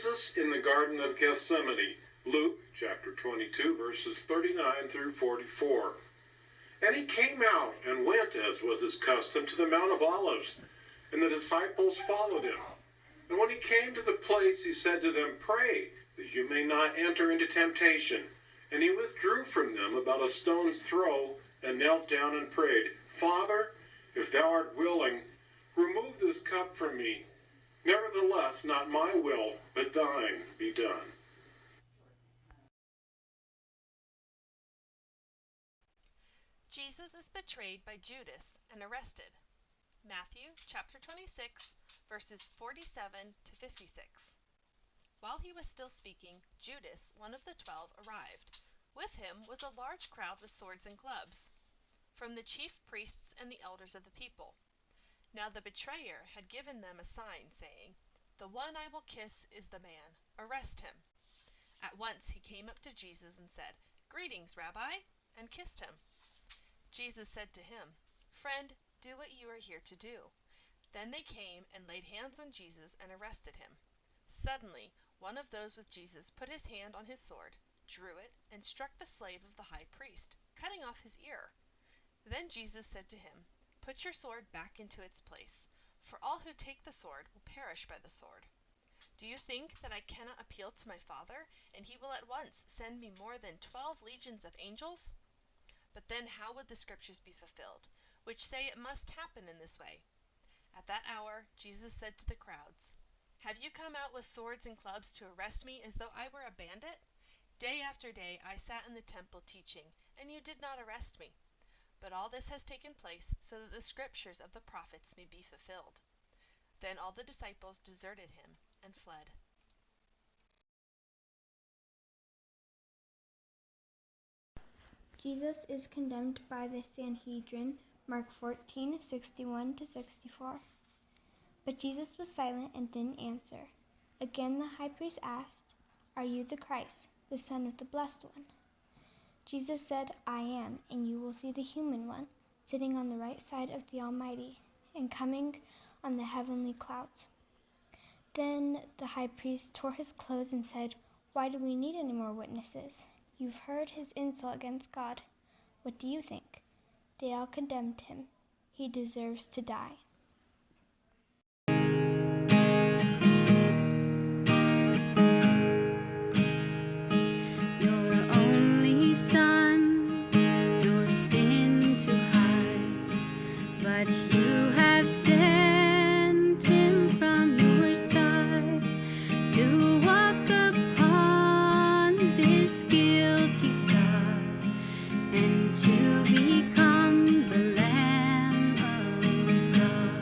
Jesus in the Garden of Gethsemane, Luke chapter 22, verses 39 through 44. And he came out and went, as was his custom, to the Mount of Olives, and the disciples followed him. And when he came to the place, he said to them, "Pray, that you may not enter into temptation." And he withdrew from them about a stone's throw, and knelt down and prayed, "Father, if thou art willing, remove this cup from me. Nevertheless, not my will, but thine be done." Jesus is betrayed by Judas and arrested. Matthew chapter 26, verses 47 to 56. While he was still speaking, Judas, one of the 12, arrived. With him was a large crowd with swords and clubs, from the chief priests and the elders of the people. Now the betrayer had given them a sign, saying, "The one I will kiss is the man. Arrest him." At once he came up to Jesus and said, "Greetings, Rabbi," and kissed him. Jesus said to him, "Friend, do what you are here to do." Then they came and laid hands on Jesus and arrested him. Suddenly, one of those with Jesus put his hand on his sword, drew it, and struck the slave of the high priest, cutting off his ear. Then Jesus said to him, "Put your sword back into its place, for all who take the sword will perish by the sword. Do you think that I cannot appeal to my Father, and he will at once send me more than 12 legions of angels? But then how would the scriptures be fulfilled, which say it must happen in this way?" At that hour, Jesus said to the crowds, "Have you come out with swords and clubs to arrest me as though I were a bandit? Day after day I sat in the temple teaching, and you did not arrest me. But all this has taken place so that the scriptures of the prophets may be fulfilled." Then all the disciples deserted him and fled. Jesus is condemned by the Sanhedrin, Mark 14:61-64. But Jesus was silent and didn't answer. Again the high priest asked, "Are you the Christ, the Son of the Blessed One?" Jesus said, "I am, and you will see the human one, sitting on the right side of the Almighty, and coming on the heavenly clouds." Then the high priest tore his clothes and said, "Why do we need any more witnesses? You've heard his insult against God. What do you think?" They all condemned him. He deserves to die. Your only son, your sin to hide, but you have sent him from your side to walk upon this guilty sod and to become the Lamb of God.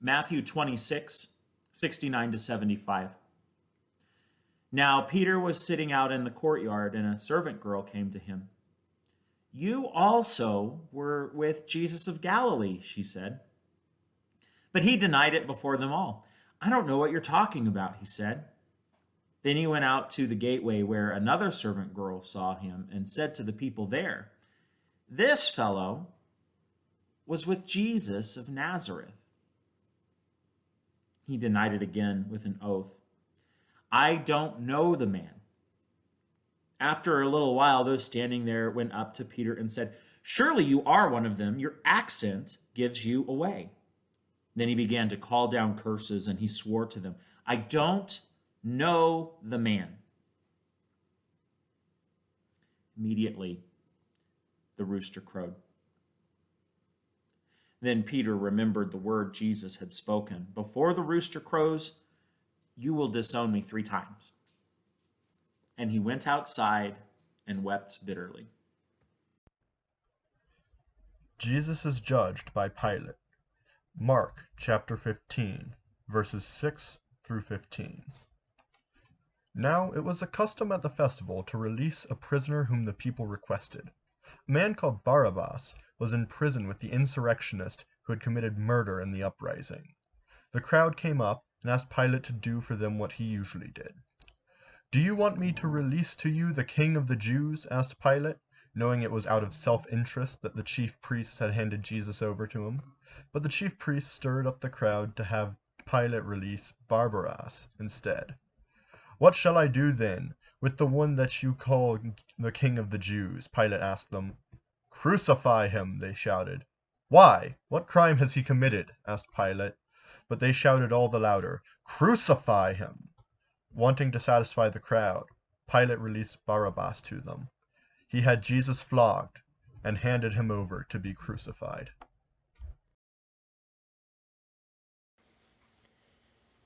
Matthew 26, 69 to 75. Now Peter was sitting out in the courtyard, and a servant girl came to him. "You also were with Jesus of Galilee," she said. But he denied it before them all. "I don't know what you're talking about," he said. Then he went out to the gateway where another servant girl saw him and said to the people there, "This fellow was with Jesus of Nazareth." He denied it again with an oath. "I don't know the man." After a little while, those standing there went up to Peter and said, "Surely you are one of them. Your accent gives you away." Then he began to call down curses, and he swore to them, "I don't know the man." Immediately, the rooster crowed. Then Peter remembered the word Jesus had spoken, "Before the rooster crows, you will disown me 3 times." And he went outside and wept bitterly. Jesus is judged by Pilate. Mark chapter 15, verses 6 through 15. Now it was a custom at the festival to release a prisoner whom the people requested. A man called Barabbas was in prison with the insurrectionist who had committed murder in the uprising. The crowd came up and asked Pilate to do for them what he usually did. "Do you want me to release to you the king of the Jews?" asked Pilate, knowing it was out of self-interest that the chief priests had handed Jesus over to him. But the chief priests stirred up the crowd to have Pilate release Barabbas instead. "What shall I do then with the one that you call the king of the Jews?" Pilate asked them. "Crucify him," they shouted. "Why? What crime has he committed?" asked Pilate. But they shouted all the louder, "Crucify him!" Wanting to satisfy the crowd, Pilate released Barabbas to them. He had Jesus flogged and handed him over to be crucified.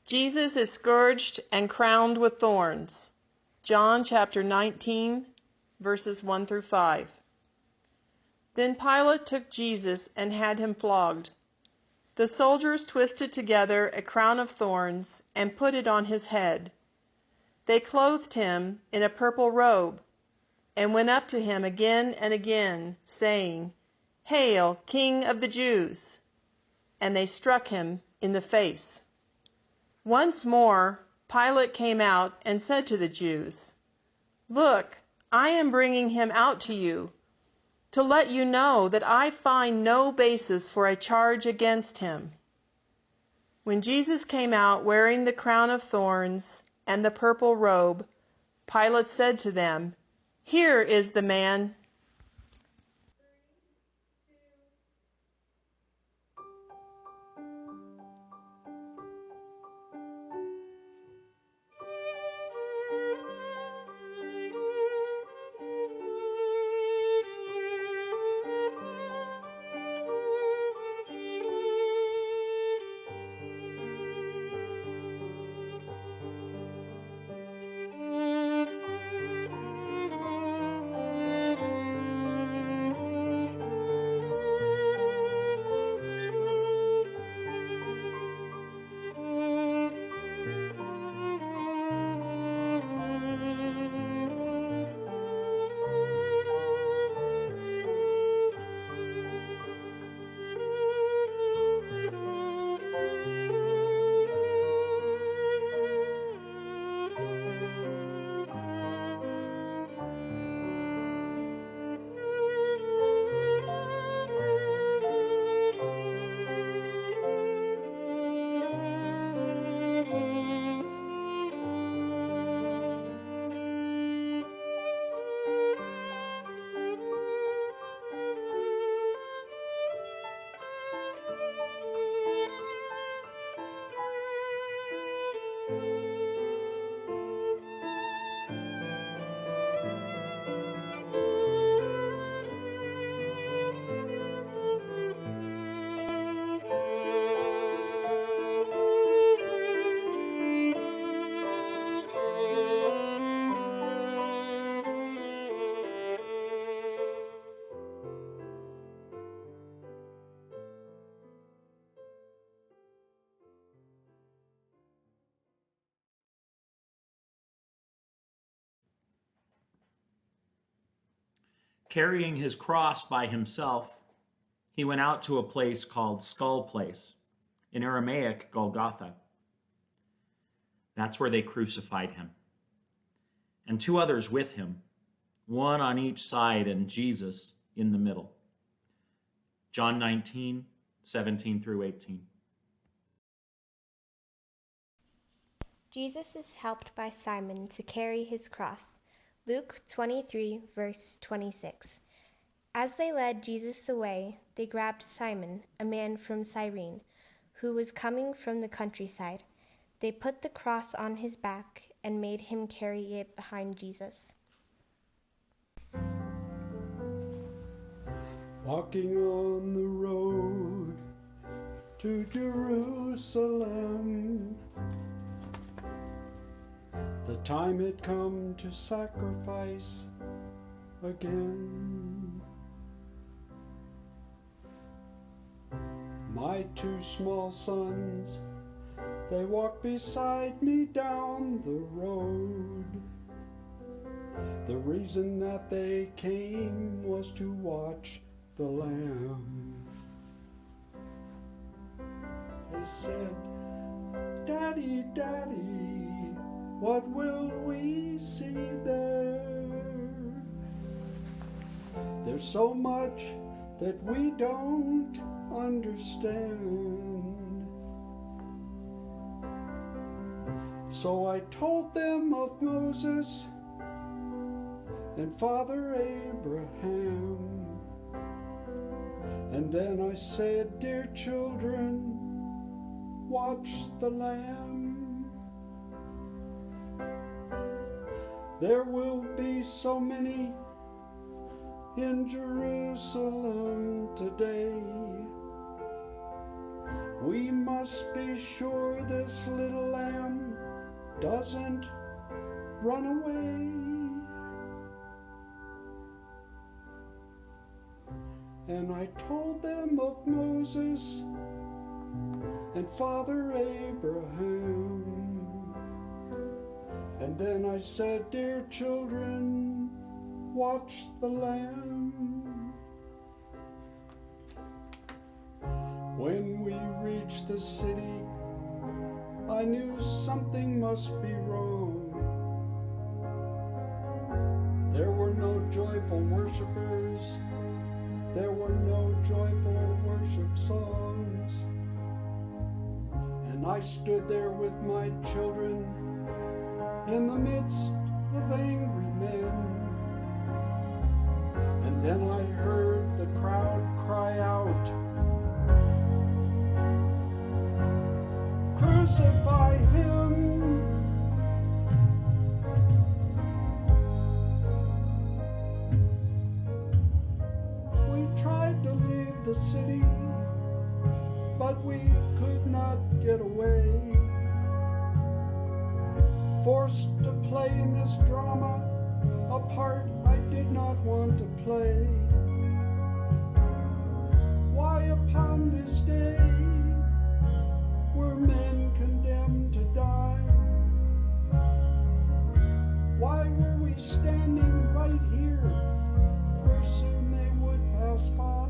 Jesus is scourged and crowned with thorns. John chapter 19, verses 1 through 5. Then Pilate took Jesus and had him flogged. The soldiers twisted together a crown of thorns and put it on his head. They clothed him in a purple robe and went up to him again and again, saying, "Hail, King of the Jews!" And they struck him in the face. Once more, Pilate came out and said to the Jews, "Look, I am bringing him out to you, to let you know that I find no basis for a charge against him." When Jesus came out wearing the crown of thorns and the purple robe, Pilate said to them, "Here is the man." Carrying his cross by himself, he went out to a place called Skull Place, in Aramaic, Golgotha. That's where they crucified him. And 2 others with him, one on each side and Jesus in the middle. John 19, 17 through 18. Jesus is helped by Simon to carry his cross. Luke 23, verse 26. As they led Jesus away, they grabbed Simon, a man from Cyrene, who was coming from the countryside. They put the cross on his back and made him carry it behind Jesus. Walking on the road to Jerusalem, the time had come to sacrifice again. My 2 small sons, they walked beside me down the road. The reason that they came was to watch the Lamb. They said, "Daddy, Daddy, what will we see there? There's so much that we don't understand." So I told them of Moses and Father Abraham. And then I said, "Dear children, watch the Lamb." There will be so many in Jerusalem today. We must be sure this little lamb doesn't run away. And I told them of Moses and Father Abraham. And then I said, "Dear children, watch the Lamb." When we reached the city, I knew something must be wrong. There were no joyful worshipers. There were no joyful worship songs. And I stood there with my children in the midst of angry men. And then I heard the crowd cry out, "Crucify him!" We tried to leave the city, but we could not get away. Forced to play in this drama, a part I did not want to play. Why upon this day were men condemned to die? Why were we standing right here where soon they would pass by?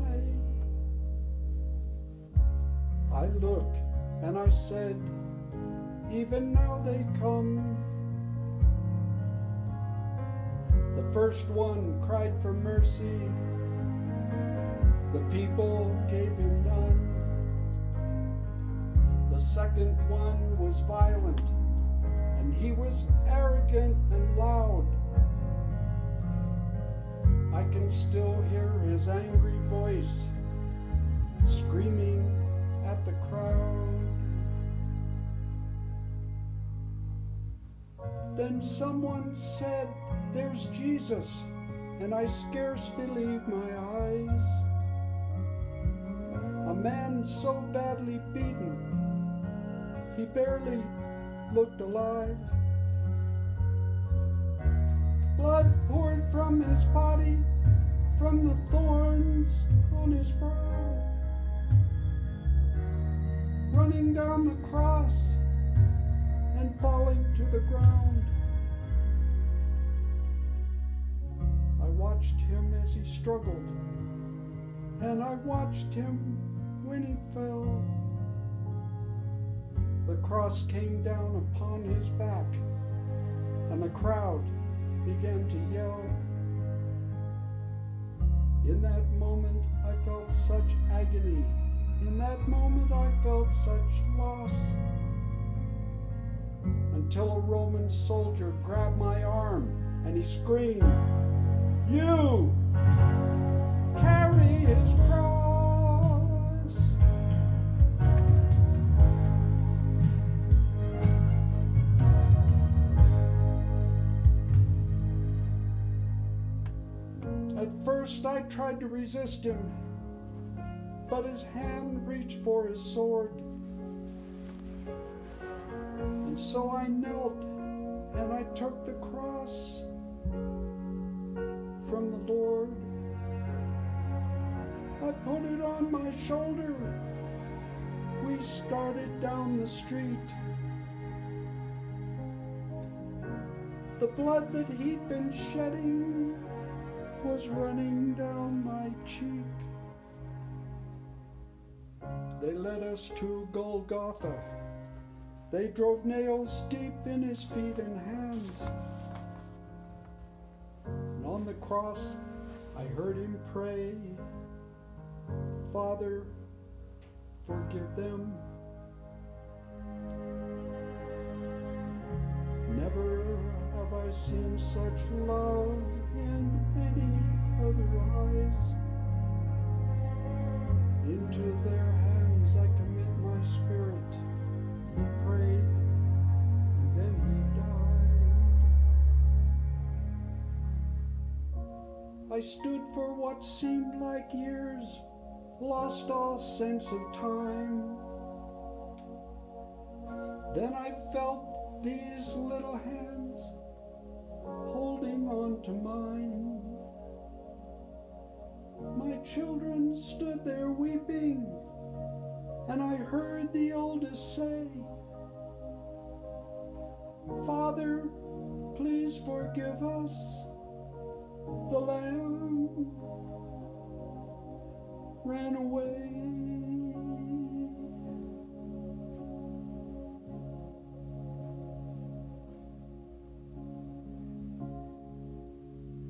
I looked and I said, "Even now they come." The first one cried for mercy. The people gave him none. The second one was violent, and he was arrogant and loud. I can still hear his angry voice screaming at the crowd. Then someone said, "There's Jesus," and I scarce believed my eyes. A man so badly beaten, he barely looked alive. Blood poured from his body, from the thorns on his brow, running down the cross and falling to the ground. I watched watched him as he struggled, and I watched him when he fell. The cross came down upon his back, and the crowd began to yell. In that moment, I felt such agony. In that moment, I felt such loss. Until a Roman soldier grabbed my arm and he screamed, "You! Carry his cross!" At first I tried to resist him, but his hand reached for his sword. And so I knelt and I took the cross from the Lord. I put it on my shoulder. We started down the street. The blood that he'd been shedding was running down my cheek. They led us to Golgotha. They drove nails deep in his feet and hands. And on the cross, I heard him pray, "Father, forgive them." Never have I seen such love in any other eyes. Into their hands I commit my spirit. He prayed, and then he died. I stood for what seemed like years, lost all sense of time. Then I felt these little hands holding on to mine. My children stood there weeping, and I heard the oldest say, "Father, please forgive us." The lamb ran away.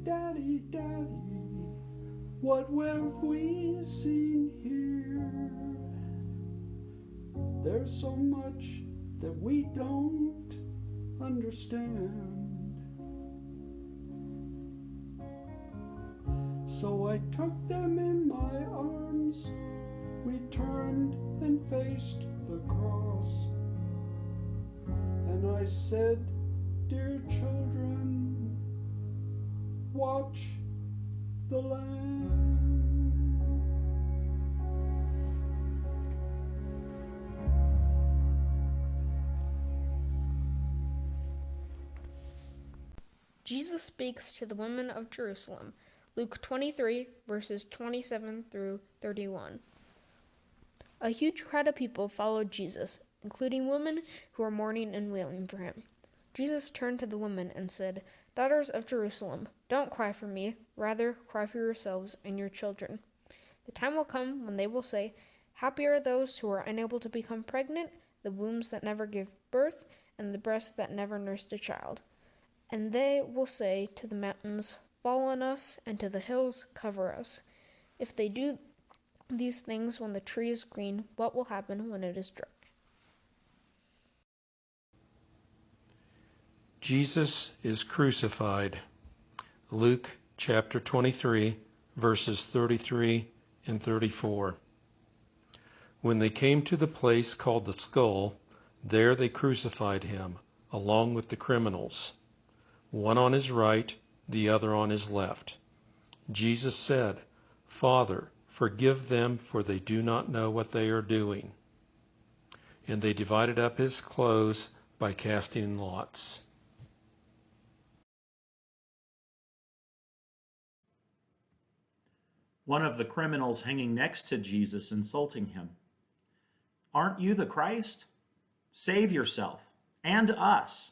Daddy, Daddy, what have we seen here? There's so much that we don't understand. So I took them in my arms. We turned and faced the cross. And I said, "Dear children, watch the Lamb." Jesus speaks to the women of Jerusalem. Luke 23, verses 27 through 31. A huge crowd of people followed Jesus, including women who were mourning and wailing for him. Jesus turned to the women and said, "Daughters of Jerusalem, don't cry for me, rather cry for yourselves and your children. The time will come when they will say, 'Happy are those who are unable to become pregnant, the wombs that never give birth, and the breasts that never nursed a child.' And they will say to the mountains, 'Fall on us,' and to the hills, 'Cover us.' If they do these things when the tree is green, what will happen when it is dry?" Jesus is crucified. Luke chapter 23, verses 33 and 34. When they came to the place called the Skull, there they crucified him, along with the criminals, one on his right, the other on his left. Jesus said, "Father, forgive them, for they do not know what they are doing." And they divided up his clothes by casting lots. One of the criminals hanging next to Jesus insulting him. "Aren't you the Christ? Save yourself and us."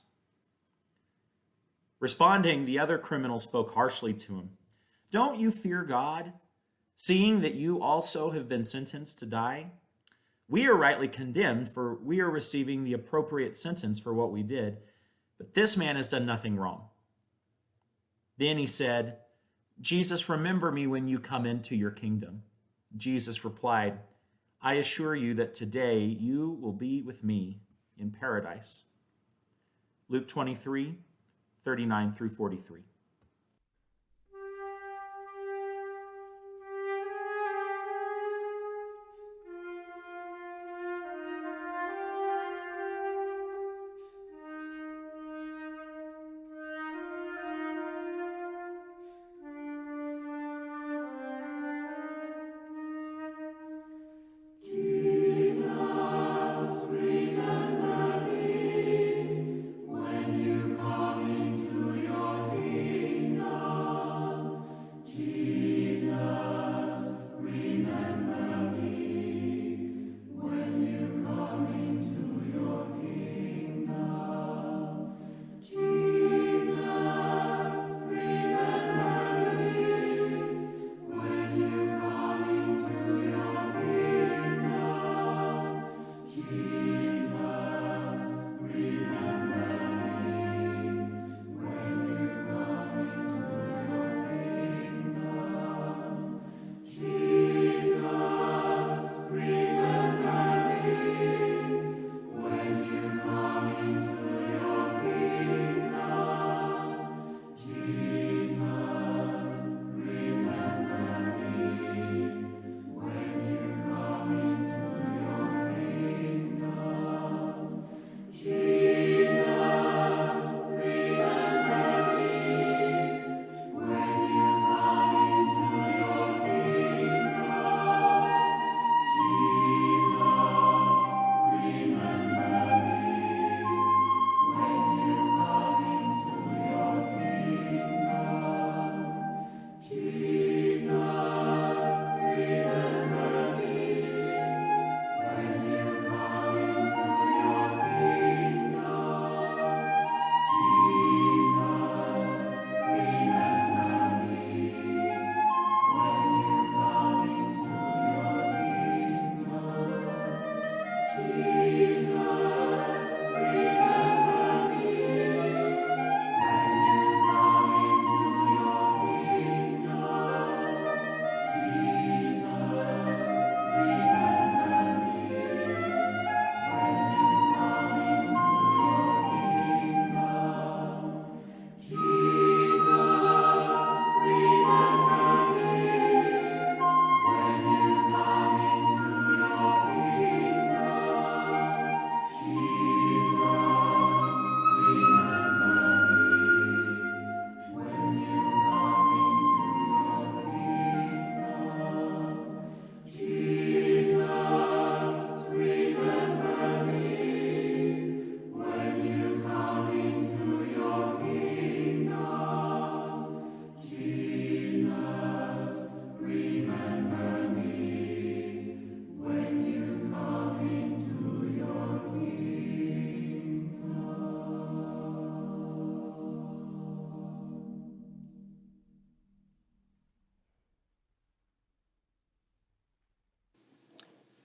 Responding, the other criminal spoke harshly to him. Don't you fear God, seeing that you also have been sentenced to die? We are rightly condemned, for we are receiving the appropriate sentence for what we did, but this man has done nothing wrong." Then he said, "Jesus, remember me when you come into your kingdom." Jesus replied, "I assure you that today you will be with me in paradise." Luke 23, 39 through 43.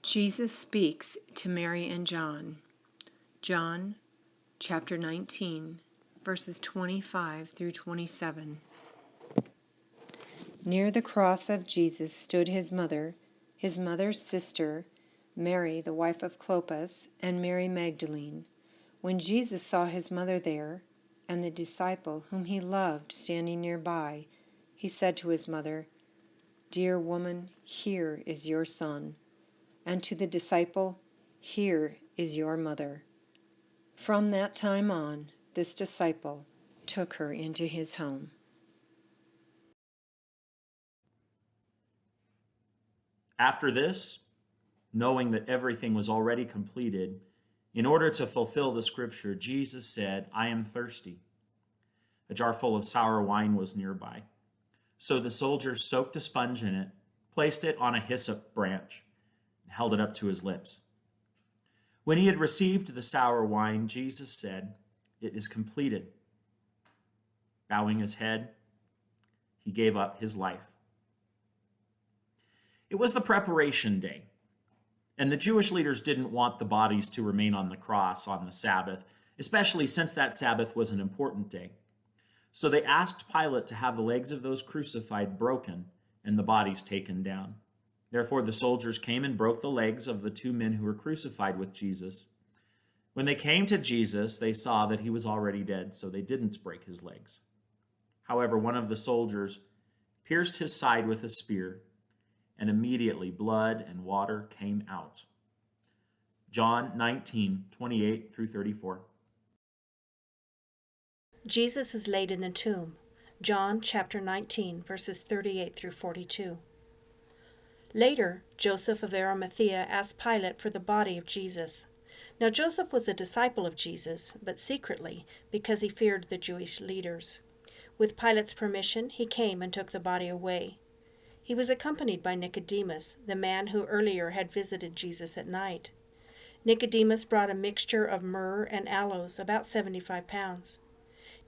Jesus speaks to Mary and John. John chapter 19, verses 25 through 27. Near the cross of Jesus stood his mother's sister, Mary, the wife of Clopas, and Mary Magdalene. When Jesus saw his mother there, and the disciple whom he loved standing nearby, he said to his mother, "Dear woman, here is your son," and to the disciple, "Here is your mother." From that time on, this disciple took her into his home. After this, knowing that everything was already completed, in order to fulfill the scripture, Jesus said, "I am thirsty." A jar full of sour wine was nearby. So the soldiers soaked a sponge in it, placed it on a hyssop branch, and held it up to his lips. When he had received the sour wine, Jesus said, "It is completed." Bowing his head, He gave up his life. It was the preparation day, and the Jewish leaders didn't want the bodies to remain on the cross on the Sabbath, especially since that Sabbath was an important day. So they asked Pilate to have the legs of those crucified broken and the bodies taken down. Therefore the soldiers came and broke the legs of the two men who were crucified with Jesus. When they came to Jesus, they saw that he was already dead, so they didn't break his legs. However, one of the soldiers pierced his side with a spear, and immediately blood and water came out. John 19:28 through 34. Jesus is laid in the tomb. John chapter 19, verses 38 through 42. Later, Joseph of Arimathea asked Pilate for the body of Jesus. Now Joseph was a disciple of Jesus, but secretly, because he feared the Jewish leaders. With Pilate's permission, he came and took the body away. He was accompanied by Nicodemus, the man who earlier had visited Jesus at night. Nicodemus brought a mixture of myrrh and aloes, about 75 pounds.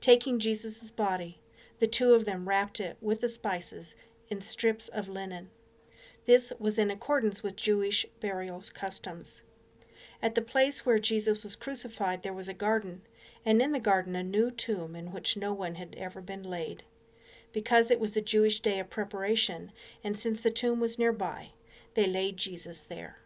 Taking Jesus' body, the two of them wrapped it with the spices in strips of linen. This was in accordance with Jewish burial customs. At the place where Jesus was crucified there was a garden, and in the garden a new tomb in which no one had ever been laid. Because it was the Jewish day of preparation, and since the tomb was nearby, they laid Jesus there.